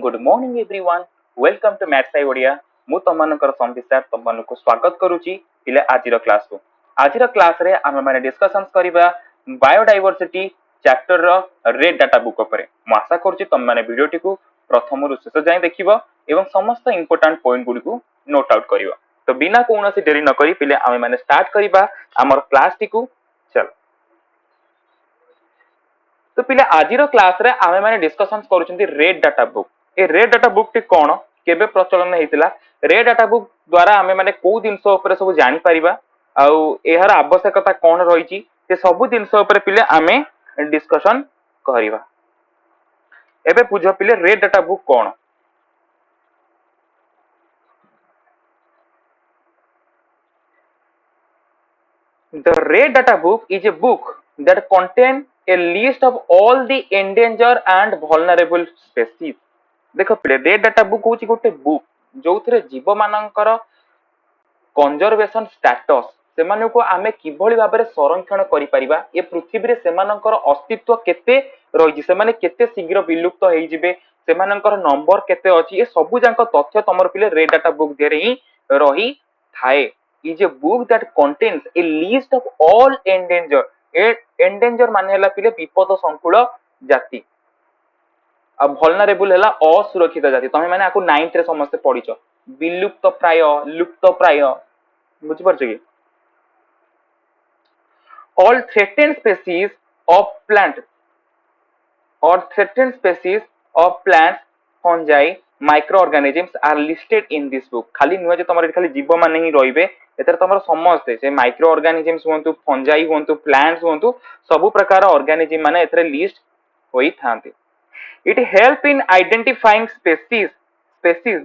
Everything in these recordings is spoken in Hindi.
Good morning everyone welcome to maths आई ओडिया मु तमनकर संबित सर तमनको स्वागत करूची पिले आजिर क्लास को आजिर क्लास रे आमे माने डिस्कशंस करिबा बायोडायवर्सिटी चैप्टर रो रेड डाटा बुक उपरे मु आशा करूची तम माने वीडियो टी को प्रथम रु शेष जाय देखिबो एवं समस्त इंपोर्टेंट पॉइंट गुडी को नोट आउट करिवो तो बिना कोनोसी देरी न करी पिले आमे माने स्टार्ट करिबा हमर क्लास टी को चल तो पिले आजिर क्लास रे आमे माने डिस्कशंस करूछंती रेड डाटा बुक ए रेड डाटा बुक टी कोन केबे प्रचलन हेतिला रेड डाटा बुक द्वारा आमे माने को दिनसो ऊपर सब जानि परिबा आउ एहर आवश्यकता कोन रहिछि से सब दिनसो ऊपर पिले आमे डिस्कशन करिबा एबे बुझ पिले red data book cone The Red Data Book is a book that contains a list of all the endangered and vulnerable species. देखो पिले रेड डाटा बुक होची गोटे बुक जोथरे जीव मानकर कंजर्वेशन स्टेटस सेमानको आमे किभଳି भाबरे संरक्षण करि परिबा ए पृथ्वी रे सेमानकर अस्तित्व केते रहिछि सेमाने केते शीघ्र विलुप्त होई जिवे सेमानकर नंबर केते अछि ए सबु जांक तथ्य तमर पिले रेड डाटा बुक देरे ही रही थाए is a book that contains a list of all endangered माने हला पिले विपद संकुल जाति आ vulnerable हला असुरक्षित जाति तमे माने आको 9th रे समस्त पढिचो विलुप्त प्राय लुप्त प्राय बुझि परछ कि all threatened species of plant or threatened species of plants fungi microorganisms are listed in this book खाली नुहे जे तमर खाली जीव माने ही रहिबे एतर तमर समस्त से माइक्रो ऑर्गेनिजम्स होंतु फंजाई होंतु प्लांट्स होंतु सब प्रकार ऑर्गेनिज्म माने एथरे लिस्ट होई थांती it help in identifying species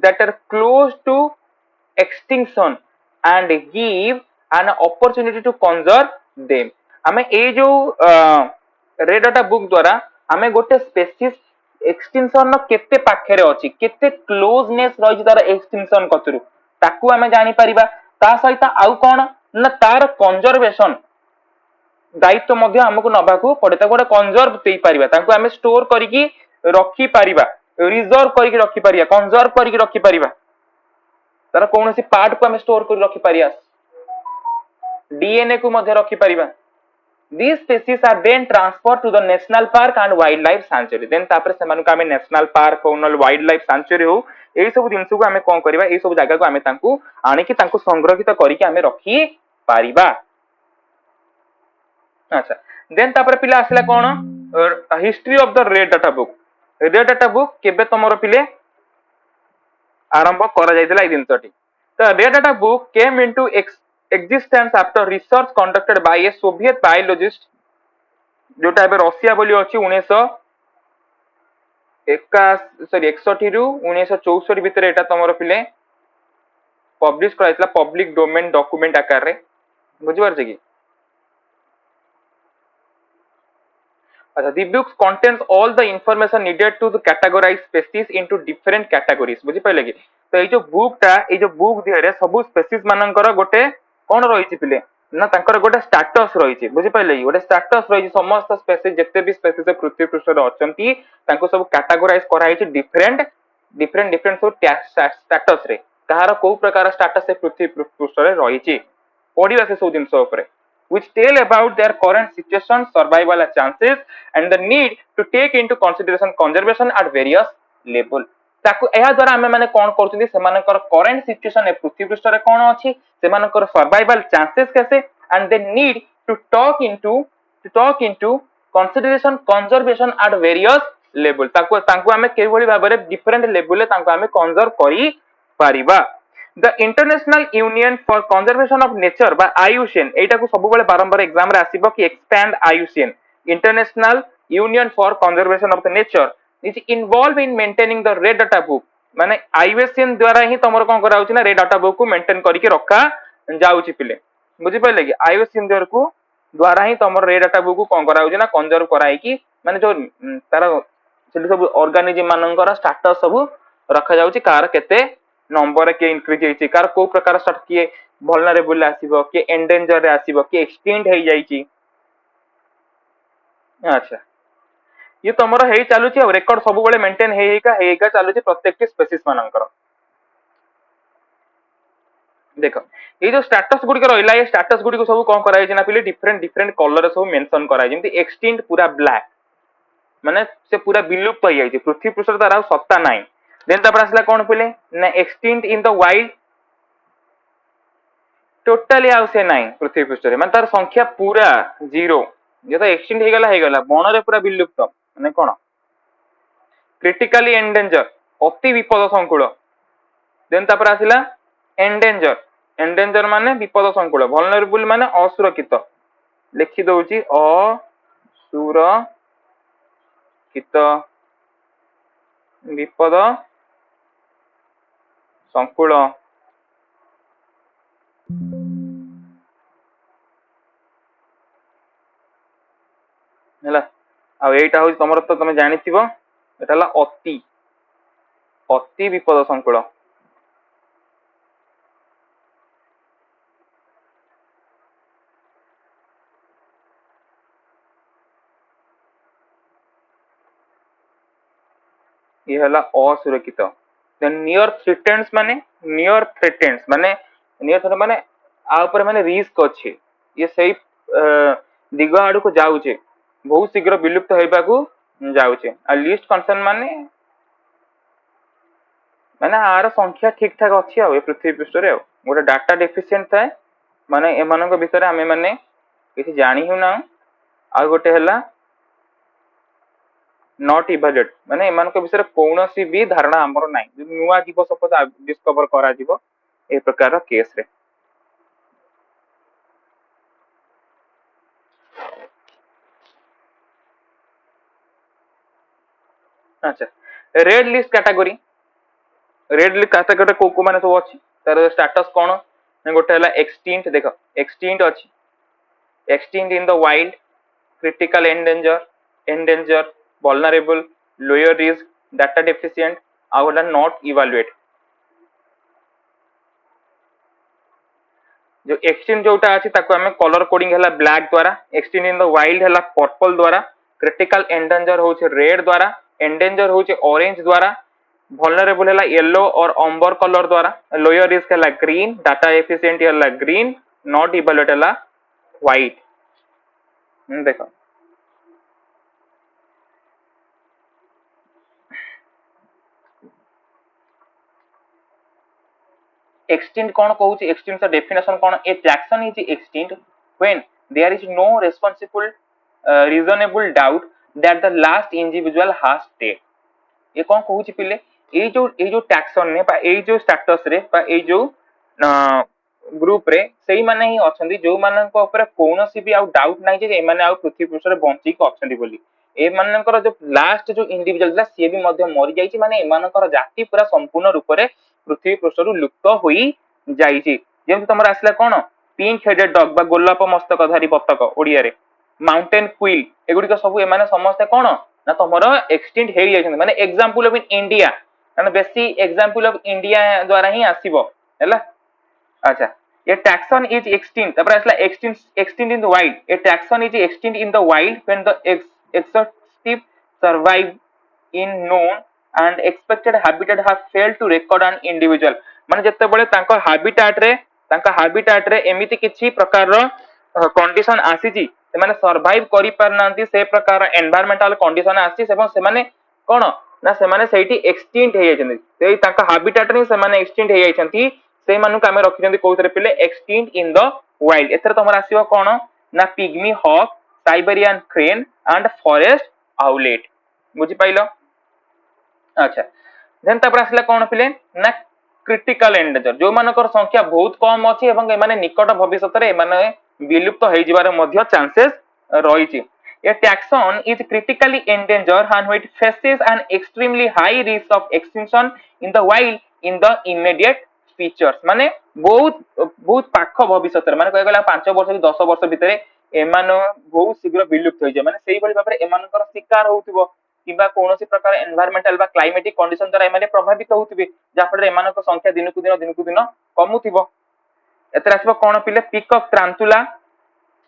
that are close to extinction and give an opportunity to conserve them हमें ए जो रेड डाटा बुक द्वारा हमें गोटे स्पेसीज एक्सटिंक्शन न केते पाखरे अछि केते क्लोजनेस रहि तार एक्सटिंक्शन कतरु ताकू हमें जानि परिबा ता सहित आउ कोन न तार कंजर्वेशन दायित्व मध्य हमकु नबाकू पड़े ता गोटे कंजर्व देई परिबा ताकू हमें स्टोर करिकि रखि परिबा रिजर्व करिकि रखि परिबा कंजर्व करिकि रखि परिबा तार कोनोसी पार्ट को हमें स्टोर करि रखि परिया डीएनए को मध्य रखि परिबा These species are then transferred to the national park and wildlife sanctuary. Then तापर सेमानु का हमें national park हो नल wildlife sanctuary हो एई सब जिंसु को हमें कोन करबा एई सब जगह को हमें तांकू आनि कि तांकू संग्रहित करि कि हमें रखी पारिबा अच्छा देन तापर पिला आसला कोन history of the red data book केबे तमरो पिले आरंभ करा जायतिला ए जिंसटी तो red data book came into existence after research conducted by a Soviet biologist जोटा एबे रशिया बोली अछि 1961 रु 1964 भितर एटा तमरो पिले पब्लिश कराइतला पब्लिक डोमेन डॉक्यूमेंट आकार रे बुझि परछ कि अच्छा the book contains all the information needed to categorize species into different categories बुझि पहिले कि तो ए जो बुक दिहरे सब स्पेसीज मानकर गोटे कोन रहिछि पिले ना तांकर गोटे स्टेटस रहिछि बुझि पहिले गोटे स्टेटस रहिछि समस्त स्पेसीज जत्ते भी स्पेसीज पृथ्वी पृष्ठ रे अछंती तांको सब कैटेगराइज कराइछि डिफरेंट सब स्टेटस रे कहार को प्रकार स्टेटस से पृथ्वी पृष्ठ रे रहिछि ओडिया से सब दिनसो ऊपर which tell about their current situation survival chances and the need to take into consideration conservation at various level ताकू एहा द्वारा हमें माने कोन करछथि सेमानकर करंट सिचुएशन ए पृथ्वी पृष्ठ रे कोन अछि सेमानकर सर्वाइवल चांसेस कैसे and they need to talk into consideration conservation at various level ताकू हमें केवली भाबरे डिफरेंट लेवल ले ताकू हमें कंजर्व करी Paribas the international union for conservation of nature बा आईयूसीएन एटा को सब बेले बारंबार एग्जाम रे आसीबो कि expand IUCN international union for conservation of the nature is involved in maintaining the red data book माने आईयूसीएन द्वारा ही तमर कोन करा होछि ना रेड डाटा बुक को मेंटेन करके रखा जाउछि पिले बुझि पहिले कि आईयूसीएन द्वारा ही तमर रेड डाटा बुक को कोन करा होछि ना कंजर्व कराई कि माने जो तार सेली सब ऑर्गेनिज्म मानकर स्टेटस सब रखा जाउछि कार केते नंबर के इंक्रीज हेछि कार को प्रकार स्टार्ट किए वल्नरेबल आसीबो के एंडेंजर रे आसीबो के एक्सटिंक्ट हे जाइछि अच्छा ये तुमर हेई चालुची आ रेकॉर्ड सब बेले मेंटेन हेईका चालुची प्रत्येक स्पेसीज मानकर देख ये जो स्टेटस गुडी रहा ये स्टेटस गुडी सब कौन कराई ना पिले डिफरेंट डिफरेंट कलर सब मेंशन कराई जेंति एक्सटिंक्ट पूरा ब्लैक माने से पूरा विलुप्त हो जाई पृथ्वी पृष्ठ तार सत्ता नाही देन तापर आसला कौन पिले ना extinct in the wild totally आउ से नाही पृथ्वी पृष्ठ रे माने तार संख्या पूरा जीरो ये तो एक्सटिंक्ट हो गला वन रे पूरा विलुप्त माने कोन क्रिटिकली एंडेंजर अति विपद संकुल देन तापर आसला एंडेंजर एंडेंजर माने विपद संकुल वल्नरेबल माने असुरक्षित लिखि दउची असुरक्षित विपद संकुल हैला आ एटा हो तमर तो तमे जानिथिबो एटा ला अति अति विपद संकुल ये हला असुरक्षित देन नियर थ्रेटेन्स माने नियर थ्रेटेन्स माने आ ऊपर माने रिस्क अछि ये सही दिग आडू को जाउचे बहुत शीघ्र विलुप्त होइबा को जाउचे आ लिस्ट कंसर्न माने माने आर संख्या ठीक ठाक अछि आ पृथ्वी पृष्ठ रे गोटे डाटा डेफिशिएंट थाए माने एमानक विषय आमे माने किछि जानि हिउ ना आ गोटे हला नॉट इवैल्यूएट माने एमानक विषय कोनोसी भी धारणा हमरो नाही नुवा जीव सपोज डिस्कवर करा जीव ए प्रकार केस रे अच्छा रेड लिस्ट कैटेगरी को को माने सब अछि तार स्टेटस कोन गोटे हला एक्सटिंक्ट देखो एक्सटिंक्ट अछि extinct in the wild critical endanger vulnerable lower risk data deficient आ गोटा नॉट इवैल्यूएट जो एक्सटिंक्ट जोटा अछि ताको हमें कलर कोडिंग हला ब्लैक द्वारा एक्सटिंक्ट इन द वाइल्ड हला पर्पल द्वारा क्रिटिकल एंडेंजर होचे रेड द्वारा एंडेंजर होचे ऑरेंज द्वारा वल्नरेबल है येलो और अंबर कलर द्वारा लोअर रिस्क है ग्रीन डाटा एफिशिएंट है ग्रीन नॉट इवैल्यूएट है व्हाइट देखो extinct कौन कहूची extinct का डेफिनेशन कौन a taxon is extinct when there is no responsible reasonable doubt that the last individual has died ये कौन कहूची पिले ए जो टैक्सन ने बा ए जो स्टेटस रे बा ए जो ग्रुप रे सेही माने ही अछंदी जो मानन को ऊपर कोनोसी भी आउ डाउट नाही जे ए माने आउ पृथ्वी पृष्ठ रे बंची को अछंदी बोली ए मानकर जो लास्ट जो इंडिविजुअल ला से भी मध्य मरि जाईची माने ए मानकर जाति पूरा संपूर्ण रूप रे पृथ्वी पृष्ठरु लुप्त होई जाईची जेम तमरा आसला कोन पिंक हेडेड डॉग बा गोलाप मस्तकधारी बतक ओडिया रे माउंटेन क्विल एगुडी को सब ए माने समस्त कोन ना तमरो एक्सटिंक्ट हेई जाइछन माने एग्जांपल ऑफ इन इंडिया माने बेसी एग्जांपल ऑफ इंडिया द्वारा ही आसीबो हैला अच्छा a taxon is extinct तपर आसला extinct in the wild a taxon is extinct in the wild when the exhaustive survive in known and expected habitat have failed to record an individual माने जत्ते बळे तांको habitat रे एमिति किछि प्रकार रो कंडीशन आसी जी से माने सर्वाइव करि पारनांती से प्रकार एनवायरमेंटल कंडीशन आसी से से माने कोन ना से माने सेठी एक्सटिंक्ट हे जाइछन्ती सेही तांका habitat रे से माने एक्सटिंक्ट हे जाइछन्ती से मानु का हमें रखिछन्ती कोथरे पिले एक्सटिंक्ट इन द वाइल्ड एथरे तमरा आसीबो कोन ना pygmy hog Siberian crane and forest owlet बुझी पाइलो अच्छा देन तापर आसला कोन पिले ना क्रिटिकल एंडेंजर जो मानकर संख्या बहुत कम अछि एवं ए माने निकट भविष्यत रे ए माने विलुप्त होई जिवार मध्य चांसेस रहिछि A taxon is critically endangered and it faces an extremely high risk of extinction in the wild in the immediate features माने बहुत बहुत पाख भविष्यत माने कह गला 5 वर्ष कि 10 वर्ष भितरे एमान बहुत शीघ्र विलुप्त होई जाय माने सेही बळी भाबरे एमानकर शिकार होउथिबो किबा कोनोसी प्रकार एनवायरमेंटल बा क्लाइमेटिक कंडीशन द्वारा एमाने प्रभावित होउथिबे जा फळे एमानक संख्या दिनकु दिन कमुथिबो एतरा आछबो कोन पिले पिकॉक ट्रांटुला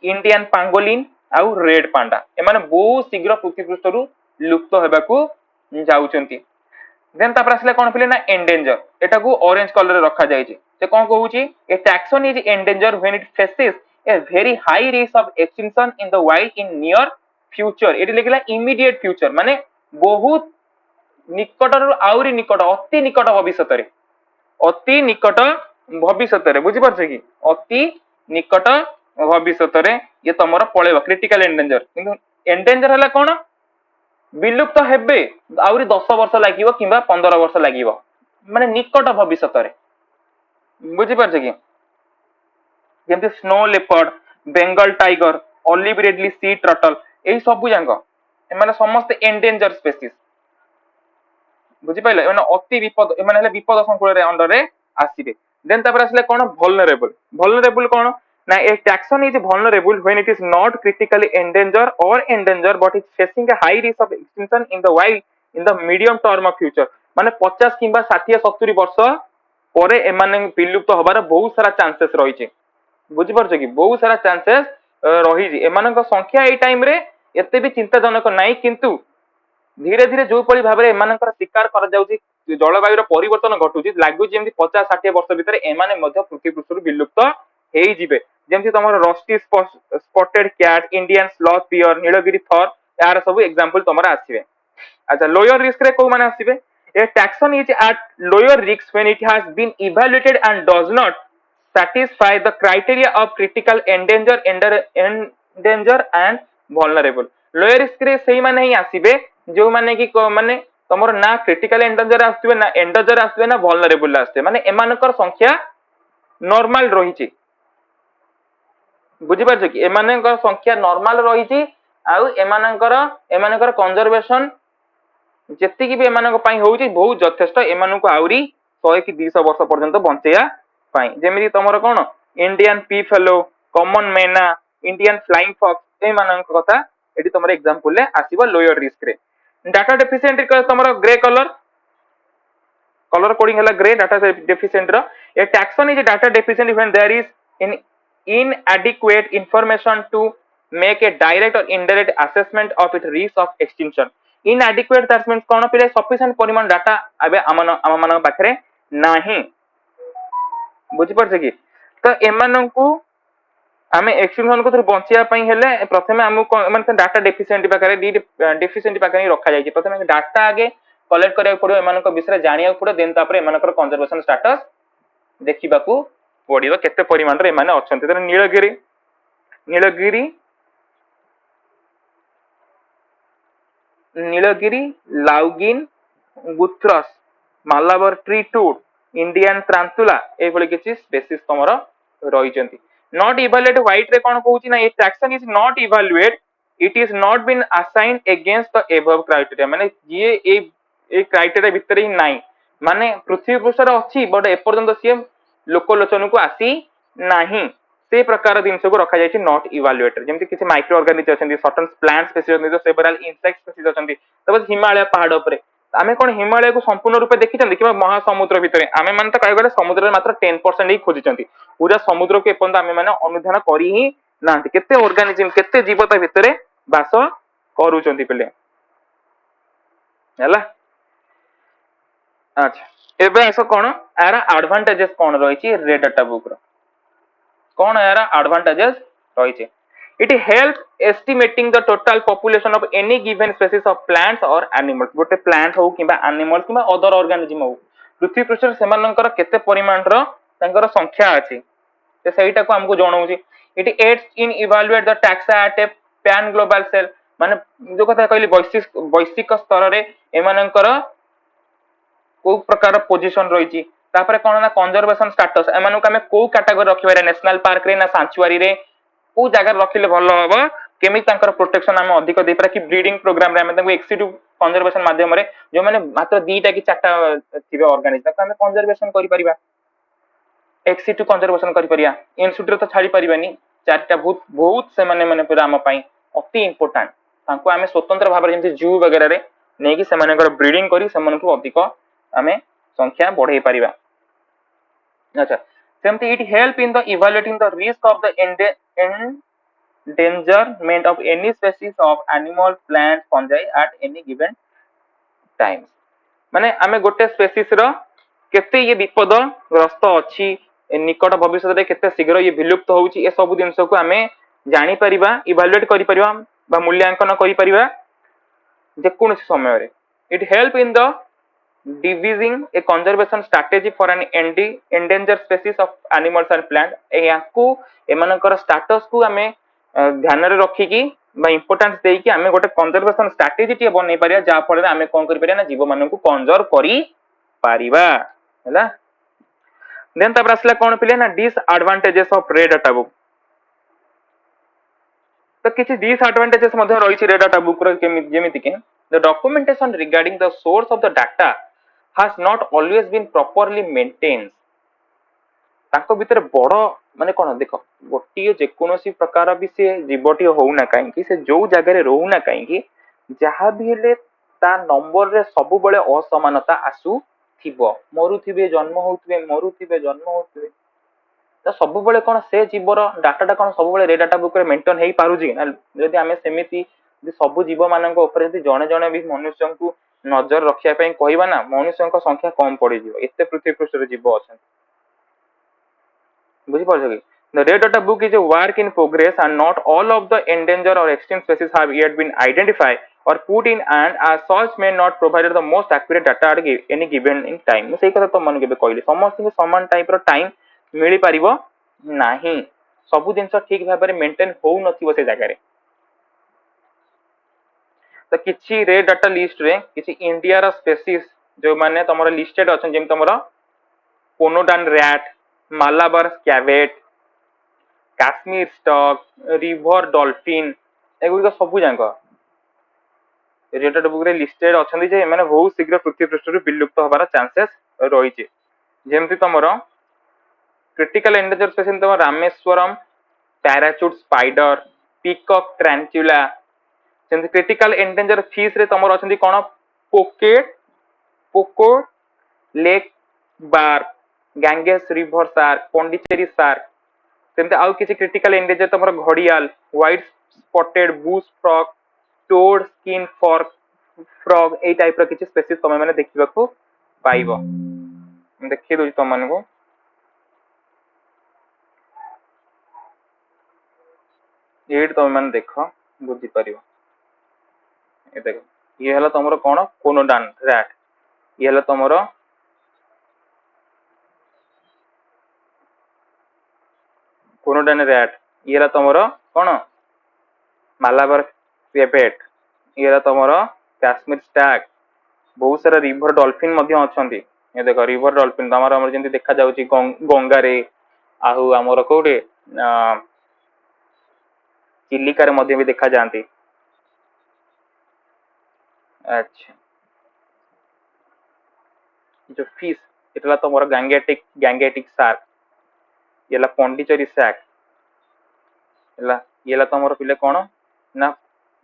इंडियन पांगोलिन आउ रेड पांडा एमाने बहुत शीघ्र पृथ्वी पृष्ठरु लुप्त हेबाकू जाउचंती। देन तापर आसले कोन पिले ना एंडेंजर, एटा को ऑरेंज कलर रे रखा जायछि। से कोन कहूची a taxon is endanger when it faces a very high risk of extinction in the wild in near future. एटी लिखला इमीडिएट फ्यूचर माने बहुत निकट आउरी निकट अति निकट भविष्यत रे, अति निकट भविष्यत रे बुझी परछे कि अति निकट भविष्यत रे ये तमरा पळेबो क्रिटिकल एंडेंजर। किंतु एंडेंजर हला कोन विलुप्त हेबे आउरी 10 वर्ष लागिवो किंबा 15 वर्ष लागिवो माने निकट भविष्यत रे बुझी परछे कि जेमति snow leopard, Bengal tiger, olive ridley sea turtle एई सबु जांग एमाने समस्त एंडेंजर स्पीसीज बुझी पाइले। एमाने अति विपद एमाने हले विपद संकुल रे अंडर रे आसीबे। देन तापर आसले कोन vulnerable। vulnerable कोन ना a taxon is vulnerable when it is not critically endangered or endangered but is facing a high risk of extinction in the wild in the medium term of future। माने 50 किंबा 60 70 वर्ष परे एमाने विलुप्त होबार बहुत सारा चांसेस रहिছে बुझी परछे कि बहुत सारा चांसेस रहिଛି। एमानक संख्या एई टाइम रे एते भी चिंताजनक नाही, किंतु धीरे धीरे जो पଳି भाबरे एमानकर शिकार कर जाउची जलवायु परिवर्तन घटुची लागु जेमति 50 60 वर्ष भितर एमाने मध्य पृथ्वी पृष्ठରୁ विलुप्त हेई जिवे। जेमति तमर rusty spotted cat, Indian sloth bear, Nilgiri tahr यार सब एग्जांपल तमरा आसीबे। अच्छा लोअर रिस्क रे को माने आसीबे a taxon is at lower risk when it has been evaluated and does not satisfy the criteria of critical endanger and vulnerable। Lower risk रे सेही माने ही आसीबे जो माने कि माने तमर ना क्रिटिकल एंडेंजर आसबे ना एंडेंजर आसबे ना vulnerable आसबे माने एमानकर संख्या नॉर्मल रहिछि बुझी पाछो कि एमानकर संख्या नॉर्मल रहिछि आउ एमानकर कंजर्वेशन जेति कि भी एमानक पई होउछि बहुत यथेष्ट एमानक आउरी 100 कि 200 वर्ष पर्यंत बंचेया पाई। जेमिति तमर कोन Indian peafowl, common myna, Indian flying fox ए मानक कथा एटी तमर एग्जांपल ले आसीबो लोअर रिस्क रे। डाटा डेफिशिएंट तमर ग्रे कलर कोडिंग हला ग्रे डाटा डेफिशिएंट रो a taxon is data deficient when there is in inadequate information to make a direct or indirect assessment of its risk of extinction। inadequate that means कोन पिले sufficient परिमाण डाटा आबे आम मान पाखरे नाही बुझी परछे कि तो एमानंकु आमे एक्सटिंक्शन को बंचिया पई हेले प्रथमे हमकु माने डाटा डेफिशिएंट पाखरे डेफिशिएंट पाखरे रखा जाय। प्रथमे डाटा आगे कलेक्ट करिया पड़ो एमानक विषय जानिया पड़ो देन तापर एमानकर कंजर्वेशन स्टेटस देखिबाकू पड़िबो केते परिमाण रे एमाने अछंती। त नीलगिरी लाउगिन गुथ्रस मालाबर ट्री टूट इंडियन ट्रांतुला ए भली किछि स्पीसीज तमर रहिचंती। नॉट इवैल्यूएट व्हाइट रे कोन कहूची ना a taxon is not evaluate it is not been assigned against the above criteria माने ये ए क्राइटेरिया भीतर ही नाही माने पृथ्वी पृष्ठ रे अछि बट एपर्यंत सी लोकलोचन को आसी नाही से प्रकार दिन को रखा जायछि नॉट इवैल्यूएटेड। जेमति किछि माइक्रो ऑर्गेनिज्म अछंती, सर्टेन प्लांट स्पीसीज अछंती, सेवरल इंसेक्ट स्पीसीज अछंती। तब हिमालय पहाड़ ऊपर आमे कोन हिमालय को संपूर्ण रूप देखिछन कि महासमुद्र भितर आमे माने त कहै गले समुद्र मात्र 10% ही खोजिछंती पूरा समुद्र के एपंत आमे माने अनुधान करी ही नांती केते ऑर्गेनिज्म केते जीवता भितर वास करूछंती पले हैला। अच्छा एबे आसो कोन यार एडवांटेजेस कोन रहिछि रेड डाटा बुक रो कोन यार एडवांटेजेस रहिछि। It help estimating the total population of any given species of plants और एनिमल्स। गोटे प्लांट हो किबा एनिमल किबा अदर ऑर्गेनिज्म हो पृथ्वी पृष्ठ सेमानकर केते परिमाण रो तांकर संख्या अछि ते सेहिटा को हमको जणाउछि। It aids in evaluate the taxa at a pan global scale माने जो कथा कहली वैश्विक स्तर रे एमानकर को प्रकार पोजीशन रहिछि। तापर कोन ना कंजर्वेशन स्टेटस एमानु को हमें को कैटेगरी रखिबारे नेशनल पार्क रे ना सैंक्चुअरी रे को जगह रखिले भलो हबो केमि तांकर प्रोटेक्शन हमें अधिक दे पारा कि ब्रीडिंग प्रोग्राम रे हमें तांको एक्सिटिव कंजर्वेशन माध्यम रे जो माने मात्र 2टा कि 4टा थिबे ऑर्गेनिज्म ताको हमें कंजर्वेशन करि परिबा एक्सिटिव कंजर्वेशन करि परिया इनसिटू तो छाडी परिबानी 4टा बहुत से माने पूरा हम पई अति इंपोर्टेंट तांको हमें स्वतंत्र भाव रे जंती जू वगैरह रे नै कि सेमानकर ब्रीडिंग करी सेमानकु अधिक हमें संख्या बढ़ाई परिबा। अच्छा सेमती it help in the evaluating the risk of the endangerment of any species of animal, plant, fungi at any given time. माने आमे गोटे स्पेसीस रो केते ये विपद ग्रस्त अछि निकट भविष्य रे केते शीघ्र ये विलुप्त होउची ए सब जिंस को आमे जानि परिबा इवैल्यूएट करि परिबा बा मूल्यांकन करि परिबा जे कोन समय रे it help in the devising a conservation strategy for an endangered species of animals and plant याकू एमानकर स्टेटस को आमे ध्यान रे रखी की बा इंपोर्टेंस देई कि आमे गोटे कंजर्वेशन स्ट्रेटजी टी बनै परिया जा फल रे आमे कोन करि परिया ना जीव मानन को कंजर्व करि परिबा हैला देन तापर असला कोन पिले ना disadvantages of red data book तो किछि डिसएडवांटेजेस मध्ये रही छि रेड डाटा बुक रो जेमिति कि the documentation regarding the source of the data has not always been properly maintained ताको भितर बड़ माने कोन देखो गोटिए जे कोनोसी प्रकार भी से जीवटी होउना काई कि से जो जगह रे रहउना काई कि जहा भी हेले ता नंबर रे सब बळे असमानता आसु थिबो मरुथिबे जन्म होउथिबे तो सब बळे कोन से जीवर डाटाटा कोन सब बळे रे डाटा बुक रे मेंटेन हेई पारुजी ना जदि आमे सेमिति सब जीव मानक ऊपर जदि जणे जणे भी मनुष्य को नजर रखिया पई कहबा ना मनुष्य को संख्या कम पड़ी जिवो एते पृथ्वी पृष्ठ रे जीव अछन बुझी पारछ कि the red data book is a work in progress and not all of the endangered or extinct species have yet been identified or put in and as such may not provide the most accurate data at any given in time मैं सही कथा तो मन के कहली समस्त को समान टाइप रो टाइम मिली पारिबो नाही सब जिंस ठीक भाबरे मेंटेन हो नथिबो से जगह रे तो किछि रेड डाटा लिस्ट रे किछि इंडिया रो स्पेसीज जो माने तमरो लिस्टेड अछन जेम तमरो Kondana rat Malabar civet Kashmir stag river dolphin एगुड़ सब जाक रेड डाटा बुक रे लिस्टेड अछन जे माने बहुत शीघ्र पृथ्वी पृष्ठ रे विलुप्त होबार चांसेस रही छि जेमति तमरो क्रिटिकल एंडेंजर स्पीशीज तमरो Rameswaram parachute spider peacock tarantula सेंति क्रिटिकल एंडेंजर फिश रे तमरो अछन कोन Pookode lake barb Ganges river shark Pondicherry shark सेमते आउ किछि क्रिटिकल एंडेंजर तमरो घड़ियाल white spotted bush frog toad skin frog ए टाइप रो किछि स्पीशीज तमे माने देखिबा को पाइबो देखि दोछि तम माने को एट तमे माने देखो बुझी परिबो ए देखो ये हला तमरो कोन कोनोडान रैट ये हला तमरो कोनोडान रैट ये हला तमरो कोन मालाबार पेपेट ये हला तमरो काश्मीर स्टैग बहुत सारा रिवर डॉल्फिन मध्ये अछंती ये देखो रिवर डॉल्फिन तमरो हमर जेंति देखा जाउची गंगा रे आहु हमर कोडे चिलिका रे मध्ये भी देखा जानती अच्छा जो फिश इतला तमरो गैंगेटिक शार्क येला पॉन्डिचेरी शार्क येला तमरो पिले कोन ना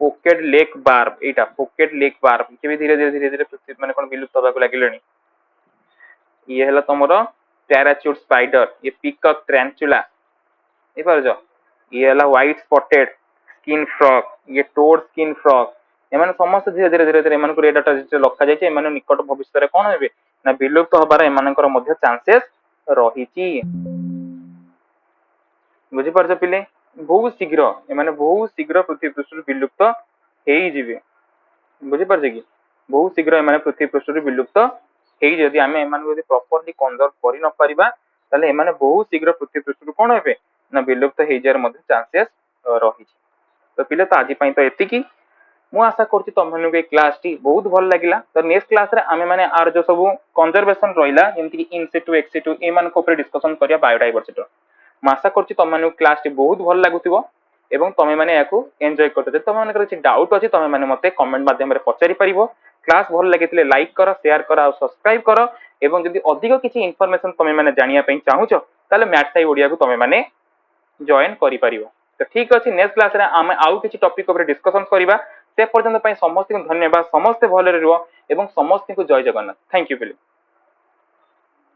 पोकेट लेक बार्ब एटा पोकेट लेक बार्ब के भी धीरे धीरे माने कोन विलुप्त होबा को लागिलनी ये हला तमरो पैराचूट स्पाइडर ये पीकॉक ट्रांचुला ए पर जो ये हला व्हाइट स्पॉटेड स्किन फ्रॉग ये टोड स्किन फ्रॉग एमाने समस्त धीरे धीरे एमान को रेड डाटा जे लखा जाय छै एमाने निकट भविष्य रे कोन हेबे ना विलुप्त होबार एमानकर मध्य चांसेस रही छी बुझी परछ पिले बहुत शीघ्र पृथ्वी पृष्ठ विलुप्त हेई जिवे बुझी परछ कि बहुत शीघ्र एमाने पृथ्वी पृष्ठ विलुप्त हेई जदि आमे एमान को प्रॉपर्ली कंजर्व करि न परिबा ताले एमाने बहुत शीघ्र पृथ्वी पृष्ठ कोन हेबे ना विलुप्त हेई जार मध्य चांसेस रही छी तो पिले तो आज पई तो एति की मु आशा करछि तमनु के क्लास टी बहुत भल लागिला तो नेक्स्ट क्लास रे आमे माने आर जो सब कंजर्वेशन रहिला जेंति कि इन सिटु एक्स सिटु ए मान को ऊपर डिस्कशन करिया बायोडायवर्सिटी मु आशा करछि तमनु क्लास टी बहुत भल लागुतिबो एवं तमे माने याकू एन्जॉय करते तमे माने किछि डाउट अछि तमे माने मते कमेंट माध्यम रे पचारि परिबो क्लास भल लागितले लाइक करो शेयर करो और सब्सक्राइब करो एवं जदि अधिक किछि इंफॉर्मेशन तमे माने जानिया पई चाहुचो ताले मैथ साई ओडिया को तमे माने जॉइन करि परिबो तो ठीक अछि नेक्स्ट क्लास रे आमे आउ किछि टॉपिक ऊपर डिस्कशन करिबा से पर्यंत समस्त धन्यवाद समस्त भले रुह एवं समस्त को जय जगन्नाथ थैंक यू।